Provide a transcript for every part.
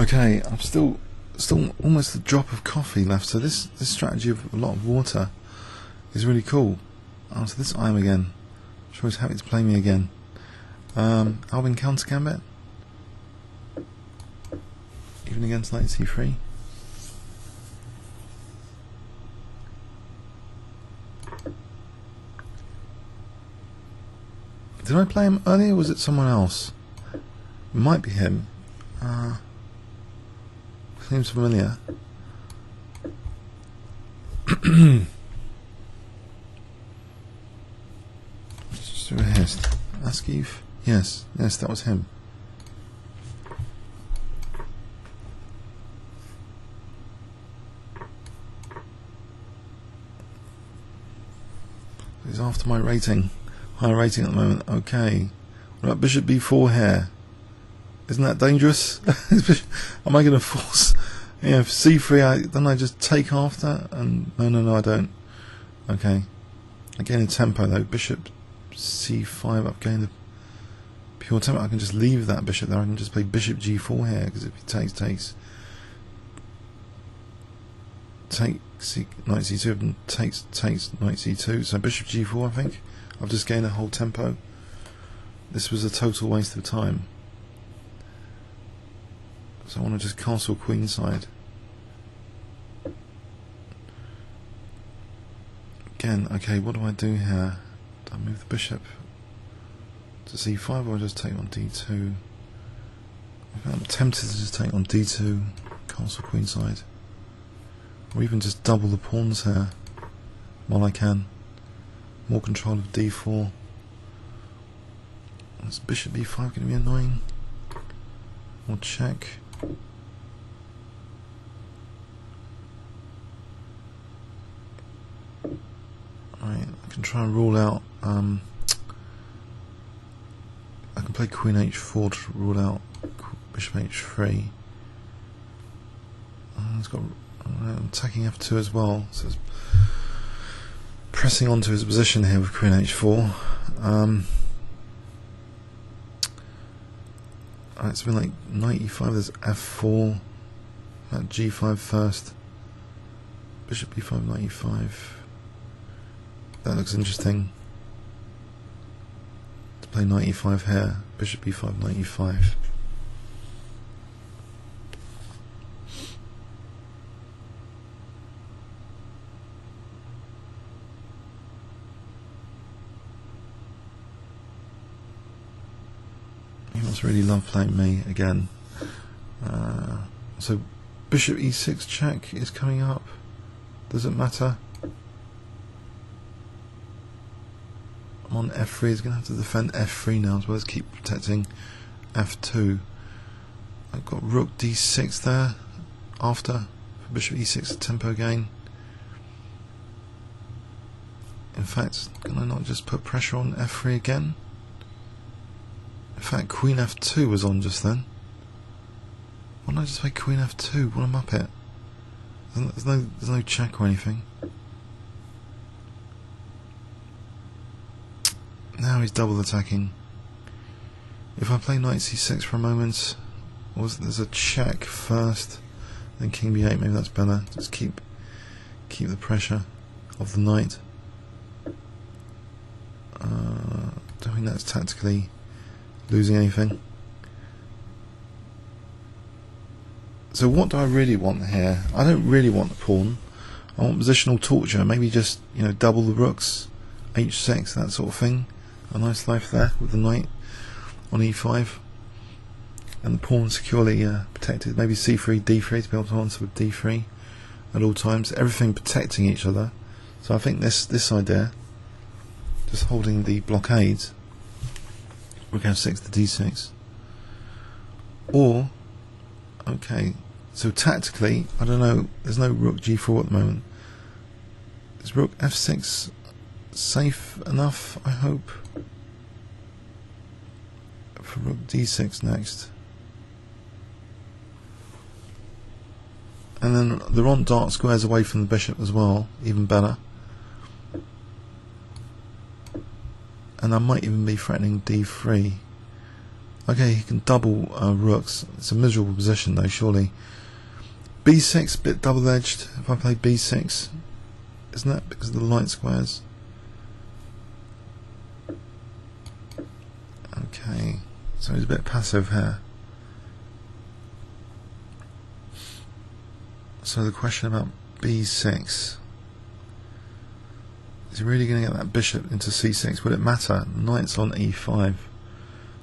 Okay, I'm still almost a drop of coffee left, so this strategy of a lot of water is really cool. Oh, so this I'm again. I'm sure he's happy to play me again. Albin counter Gambit. Even against knight c3. Did I play him earlier or was it someone else? It might be him. Seems familiar. Let's just do a hist. Ashkeef? Yes, that was him. He's after my rating. Higher rating at the moment. Okay. What about Bishop B4 here? Isn't that dangerous? Am I going to force? Yeah, C3. Don't I just take after? And no, I don't. Okay. I gain a tempo though. Bishop C5. I've gained a pure tempo. I can just leave that bishop there. I can just play Bishop G4 here because if he takes knight C2 and takes knight C2. So Bishop G4. I think I've just gained a whole tempo. This was a total waste of time. So I want to just castle queenside. Again, okay, what do I do here? Do I move the bishop to c5 or just take on d2? I'm tempted to just take on d2, castle queenside. Or even just double the pawns here while I can. More control of d4. Is bishop b5 going to be annoying? Or check? Right, I can try and rule out. I can play Queen H4 to rule out Bishop H3. He's got attacking F2 as well, so it's pressing onto his position here with Queen H4. Alright, it's been like knight E5, there's F4, G5 first, Bishop B5, knight E5. That looks interesting. To play knight E5 here, Bishop B5, knight E5. He must really love playing me again. So Bishop E6 check is coming up. Does it matter? I'm on F3, he's going to have to defend F3 now as well as keep protecting F2. I've got Rook D6 there after for Bishop E6 tempo gain. In fact, can I not just put pressure on F3 again? In fact, Queen F2 was on just then. Why don't I just play Queen F2? What am I up at? There's no check or anything. Now he's double attacking. If I play knight c6 for a moment, or there's a check first, then king b8, maybe that's better. Just keep the pressure of the knight. Don't think that's tactically losing anything. So what do I really want here? I don't really want the pawn. I want positional torture. Maybe just double the rooks, h6, that sort of thing. A nice life there with the knight on e5 and the pawn securely protected. Maybe c3, d3 to be able to answer with d3 at all times. Everything protecting each other. So I think this idea, just holding the blockades, rook f6 to d6. Or, okay, so tactically, I don't know, there's no rook g4 at the moment. Is rook f6 safe enough, I hope? For rook d6 next. And then they're on dark squares away from the bishop as well, even better. And I might even be threatening d3. Okay, he can double rooks. It's a miserable position though, surely. B6, a bit double-edged. If I play B6, isn't that because of the light squares? Okay, so he's a bit passive here. So the question about B6, is he really going to get that bishop into C6? Would it matter? Knight's on E5.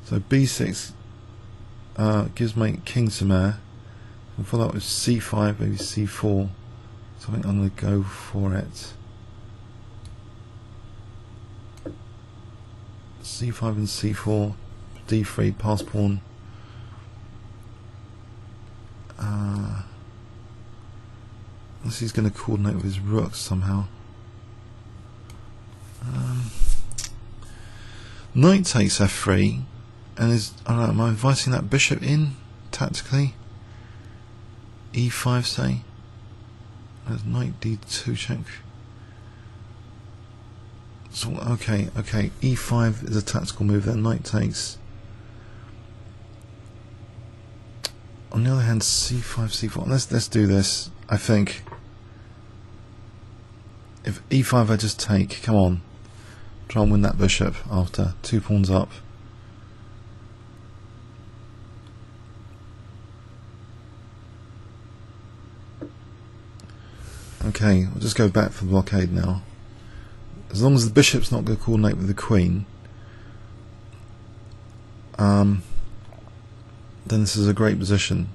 So B6 gives my king some air. And follow up with C5, maybe C4. So I think I'm going to go for it. C5 and C4, D3, pass pawn. Unless he's going to coordinate with his rooks somehow. Knight takes F3, and is, I don't know, am I inviting that bishop in tactically? E5 say. There's Knight D2 check. So okay, E5 is a tactical move there. Knight takes. On the other hand, C5, C4. Let's do this. I think if E5 I just take, come on, try and win that bishop after 2 pawns up. Okay, we'll just go back for the blockade now. As long as the bishop's not going to coordinate with the queen, then this is a great position.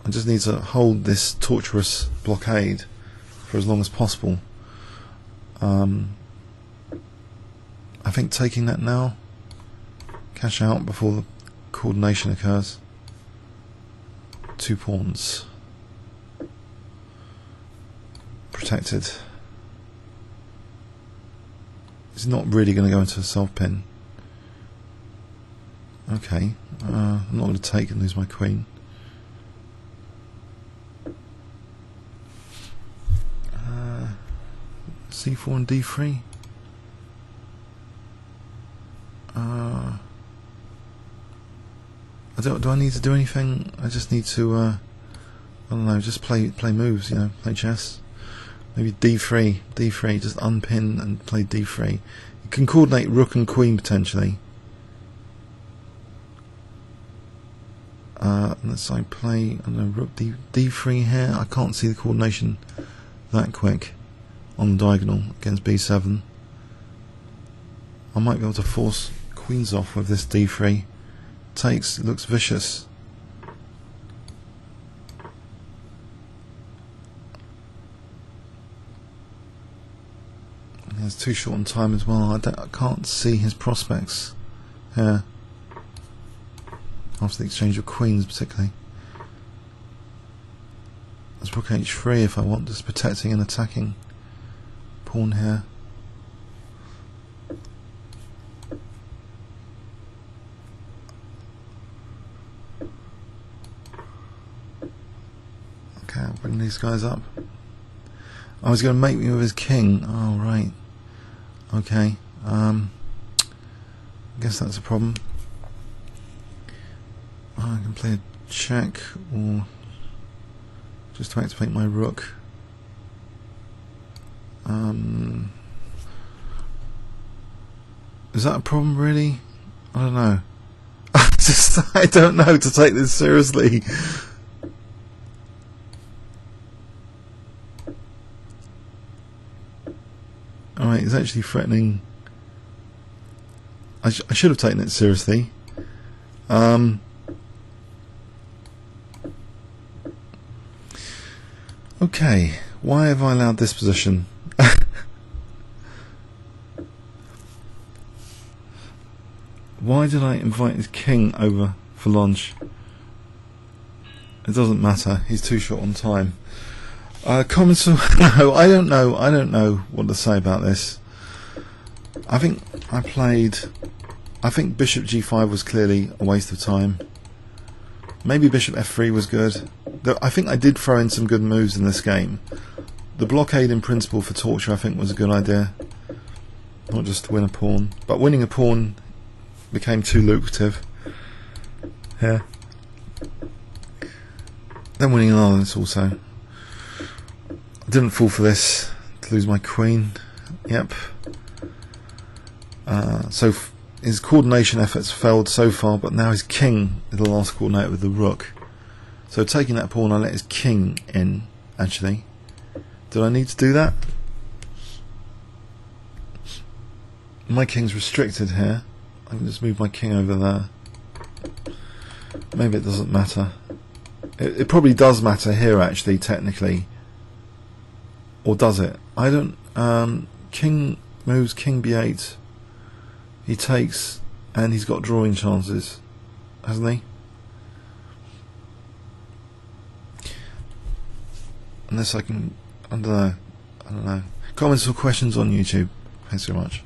I just need to hold this torturous blockade for as long as possible. I think taking that now, cash out before the coordination occurs. 2 pawns. Protected. He's not really going to go into a self-pin. Okay, I'm not going to take and lose my queen. C4 and D3. Do I need to do anything? I just need to, I don't know, just play moves, you know, play chess. Maybe D3, just unpin and play D3. You can coordinate rook and queen potentially. Let's say play, I don't know, rook D3 here. I can't see the coordination that quick on the diagonal against B7. I might be able to force queens off with this D3. Takes, it looks vicious. It's too short on time as well. I can't see his prospects here after the exchange of queens, particularly. There's rook H3 if I want, just protecting and attacking pawn here. Okay, I'll bring these guys up. I was going to make me with his king. Oh, right. Okay, I guess that's a problem. I can play a check or just to activate my rook. Is that a problem really? I don't know. I don't know to take this seriously. Alright, he's actually threatening. I should have taken it seriously. Okay, why have I allowed this position? Why did I invite his king over for lunch? It doesn't matter, he's too short on time. Comments? No, I don't know what to say about this. I think bishop g5 was clearly a waste of time. Maybe bishop f3 was good. I think I did throw in some good moves in this game. The blockade in principle for torture I think was a good idea. Not just to win a pawn. But winning a pawn became too lucrative. here. Then winning another this also. I didn't fall for this to lose my queen. Yep. So his coordination efforts failed so far, but now his king is the last coordinate with the rook. So taking that pawn, I let his king in, actually. Did I need to do that? My king's restricted here. I can just move my king over there. Maybe it doesn't matter. It probably does matter here, actually, technically. Or does it? I don't... king moves king b8. He takes, and he's got drawing chances, hasn't he? Unless I can... I don't know. Comments or questions on YouTube. Thanks so much.